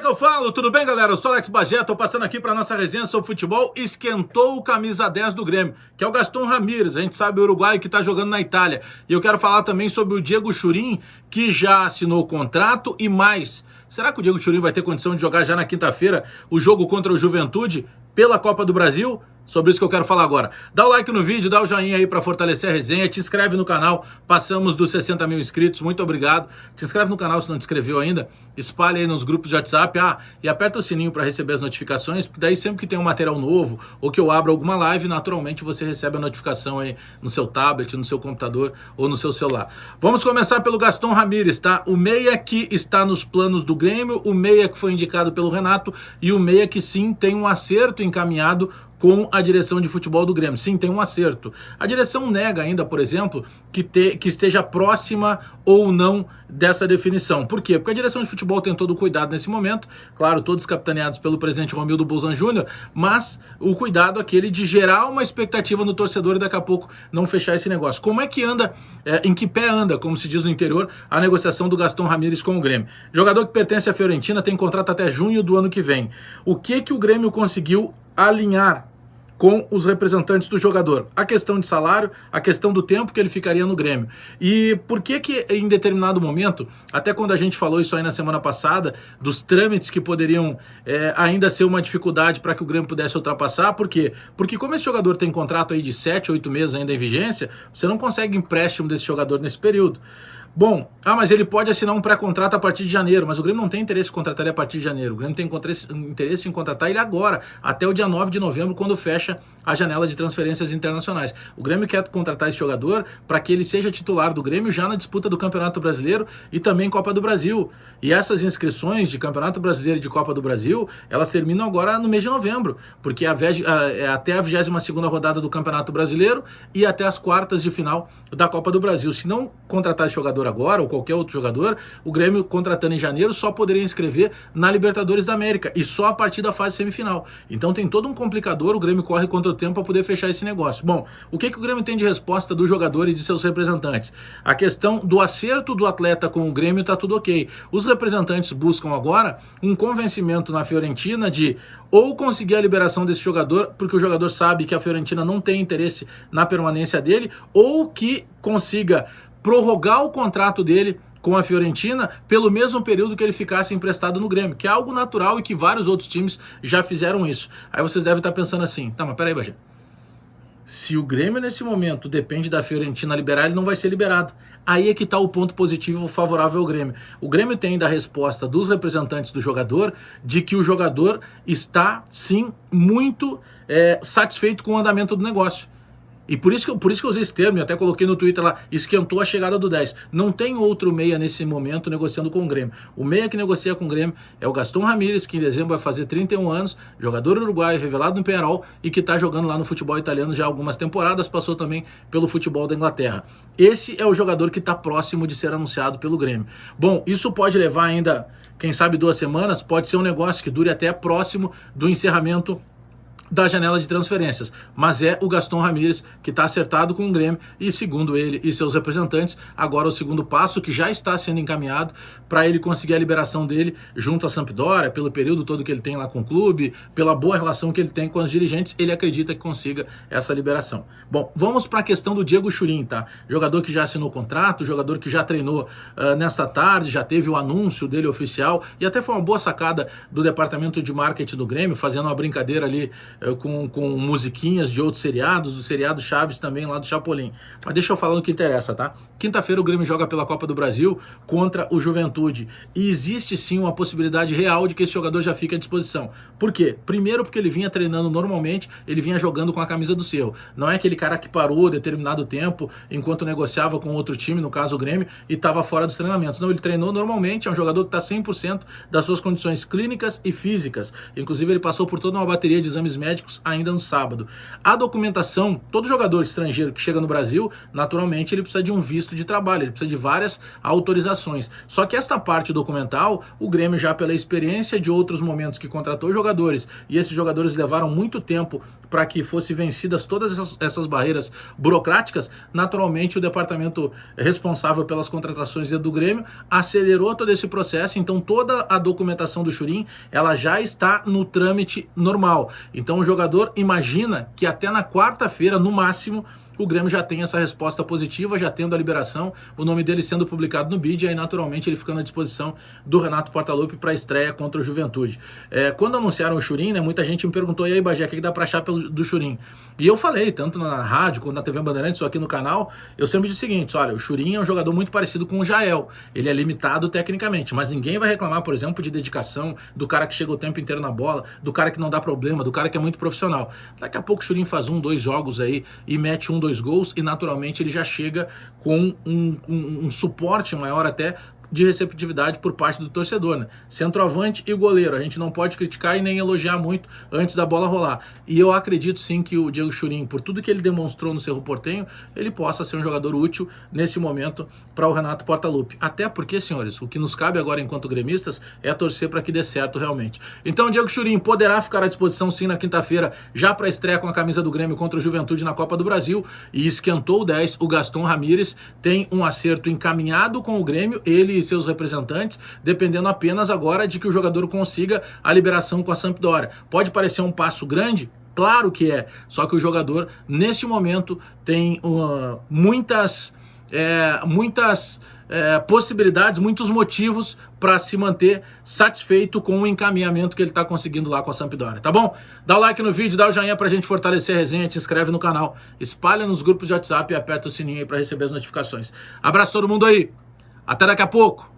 que eu falo? Tudo bem, galera? Eu sou Alex Bagé, tô passando aqui para nossa resenha sobre futebol. Esquentou o camisa 10 do Grêmio, que é o Gaston Ramírez, a gente sabe, o uruguaio que tá jogando na Itália. E eu quero falar também sobre o Diego Churin, que já assinou o contrato e mais. Será que o Diego Churin vai ter condição de jogar já na quinta-feira o jogo contra o Juventude pela Copa do Brasil? Sobre isso que eu quero falar agora. Dá o like no vídeo, dá o joinha aí para fortalecer a resenha, te inscreve no canal, passamos dos 60 mil inscritos, muito obrigado. Te inscreve no canal se não te inscreveu ainda, espalha aí nos grupos de WhatsApp, e aperta o sininho para receber as notificações, porque daí sempre que tem um material novo ou que eu abro alguma live, naturalmente você recebe a notificação aí no seu tablet, no seu computador ou no seu celular. Vamos começar pelo Gaston Ramírez, tá? O meia que está nos planos do Grêmio, o meia que foi indicado pelo Renato e o meia que sim tem um acerto encaminhado com a direção de futebol do Grêmio. Sim, tem um acerto. A direção nega ainda, por exemplo, que esteja próxima ou não dessa definição. Por quê? Porque a direção de futebol tem todo o cuidado nesse momento, claro, todos capitaneados pelo presidente Romildo Bolzan Júnior, mas o cuidado aquele de gerar uma expectativa no torcedor e daqui a pouco não fechar esse negócio. Como é que anda, em que pé anda, como se diz no interior, a negociação do Gaston Ramírez com o Grêmio? Jogador que pertence à Fiorentina, tem contrato até junho do ano que vem. O que o Grêmio conseguiu alinhar com os representantes do jogador? A questão de salário, a questão do tempo que ele ficaria no Grêmio. E por que em determinado momento, até quando a gente falou isso aí na semana passada, dos trâmites que poderiam ainda ser uma dificuldade para que o Grêmio pudesse ultrapassar, por quê? Porque como esse jogador tem contrato aí de 7, 8 meses ainda em vigência, você não consegue empréstimo desse jogador nesse período. Bom, mas ele pode assinar um pré-contrato a partir de janeiro, mas o Grêmio não tem interesse em contratar ele a partir de janeiro. O Grêmio tem interesse em contratar ele agora, até o dia 9 de novembro, quando fecha a janela de transferências internacionais. O Grêmio quer contratar esse jogador para que ele seja titular do Grêmio já na disputa do Campeonato Brasileiro e também Copa do Brasil. E essas inscrições de Campeonato Brasileiro e de Copa do Brasil, elas terminam agora no mês de novembro, porque até a 22ª rodada do Campeonato Brasileiro e até as quartas de final da Copa do Brasil. Se não contratar esse jogador agora, ou qualquer outro jogador, o Grêmio contratando em janeiro só poderia inscrever na Libertadores da América, e só a partir da fase semifinal. Então tem todo um complicador, o Grêmio corre contra o tempo para poder fechar esse negócio. Bom, o que o Grêmio tem de resposta do jogador e de seus representantes? A questão do acerto do atleta com o Grêmio está tudo ok. Os representantes buscam agora um convencimento na Fiorentina de ou conseguir a liberação desse jogador, porque o jogador sabe que a Fiorentina não tem interesse na permanência dele, ou que consiga prorrogar o contrato dele com a Fiorentina pelo mesmo período que ele ficasse emprestado no Grêmio, que é algo natural e que vários outros times já fizeram isso. Aí vocês devem estar pensando assim, tá, mas peraí, Bagé, se o Grêmio nesse momento depende da Fiorentina liberar, ele não vai ser liberado. Aí é que está o ponto positivo favorável ao Grêmio. O Grêmio tem ainda a resposta dos representantes do jogador de que o jogador está, sim, muito satisfeito com o andamento do negócio. E por isso que eu usei esse termo, e até coloquei no Twitter lá, esquentou a chegada do 10. Não tem outro meia nesse momento negociando com o Grêmio. O meia que negocia com o Grêmio é o Gaston Ramírez, que em dezembro vai fazer 31 anos, jogador uruguaio, revelado no Peñarol, e que está jogando lá no futebol italiano já há algumas temporadas, passou também pelo futebol da Inglaterra. Esse é o jogador que está próximo de ser anunciado pelo Grêmio. Bom, isso pode levar ainda, quem sabe, 2 semanas, pode ser um negócio que dure até próximo do encerramento da janela de transferências, mas é o Gaston Ramírez que está acertado com o Grêmio e, segundo ele e seus representantes, agora o segundo passo que já está sendo encaminhado para ele conseguir a liberação dele junto à Sampdoria, pelo período todo que ele tem lá com o clube, pela boa relação que ele tem com os dirigentes, ele acredita que consiga essa liberação. Bom, vamos para a questão do Diego Churin, tá? Jogador que já assinou contrato, jogador que já treinou nessa tarde, já teve o anúncio dele oficial e até foi uma boa sacada do departamento de marketing do Grêmio, fazendo uma brincadeira ali com musiquinhas de outros seriados, do seriado Chaves também lá do Chapolin. Mas deixa eu falar no que interessa, tá? Quinta-feira o Grêmio joga pela Copa do Brasil contra o Juventude. E existe sim uma possibilidade real de que esse jogador já fique à disposição. Por quê? Primeiro porque ele vinha treinando normalmente, ele vinha jogando com a camisa do Cerro. Não é aquele cara que parou determinado tempo enquanto negociava com outro time, no caso o Grêmio, e estava fora dos treinamentos. Não, ele treinou normalmente, é um jogador que está 100% das suas condições clínicas e físicas. Inclusive ele passou por toda uma bateria de exames médicos ainda no sábado. A documentação, todo jogador estrangeiro que chega no Brasil, naturalmente ele precisa de um visto de trabalho, ele precisa de várias autorizações. Só que esta parte documental, o Grêmio já pela experiência de outros momentos que contratou jogadores, e esses jogadores levaram muito tempo para que fosse vencidas todas essas barreiras burocráticas, naturalmente o departamento responsável pelas contratações do Grêmio acelerou todo esse processo, então toda a documentação do Churin, ela já está no trâmite normal. Então o jogador imagina que até na quarta-feira, no máximo, o Grêmio já tem essa resposta positiva, já tendo a liberação, o nome dele sendo publicado no BID, e aí naturalmente ele ficando à disposição do Renato Portaluppi para a estreia contra o Juventude. Quando anunciaram o Churin, né, muita gente me perguntou, e aí Bagé, o que dá para achar do Churin? E eu falei, tanto na rádio quanto na TV Bandeirantes, ou aqui no canal, eu sempre disse o seguinte, olha, o Churin é um jogador muito parecido com o Jael, ele é limitado tecnicamente, mas ninguém vai reclamar, por exemplo, de dedicação, do cara que chega o tempo inteiro na bola, do cara que não dá problema, do cara que é muito profissional. Daqui a pouco o Churin faz 1, 2 jogos aí e mete 1, 2 gols e naturalmente ele já chega com um suporte maior até de receptividade por parte do torcedor, né? Centroavante e goleiro, a gente não pode criticar e nem elogiar muito antes da bola rolar. E eu acredito sim que o Diego Churin, por tudo que ele demonstrou no Cerro Porteño, ele possa ser um jogador útil nesse momento para o Renato Portaluppi. Até porque, senhores, o que nos cabe agora enquanto gremistas é torcer para que dê certo realmente. Então o Diego Churin poderá ficar à disposição sim na quinta-feira, já para a estreia com a camisa do Grêmio contra o Juventude na Copa do Brasil, e esquentou o 10, o Gaston Ramírez tem um acerto encaminhado com o Grêmio, ele e seus representantes, dependendo apenas agora de que o jogador consiga a liberação com a Sampdoria. Pode parecer um passo grande? Claro que é, só que o jogador, nesse momento, tem muitas possibilidades, muitos motivos para se manter satisfeito com o encaminhamento que ele está conseguindo lá com a Sampdoria, tá bom? Dá o like no vídeo, dá o joinha pra gente fortalecer a resenha, te inscreve no canal, espalha nos grupos de WhatsApp e aperta o sininho aí para receber as notificações. Abraço todo mundo aí, até daqui a pouco!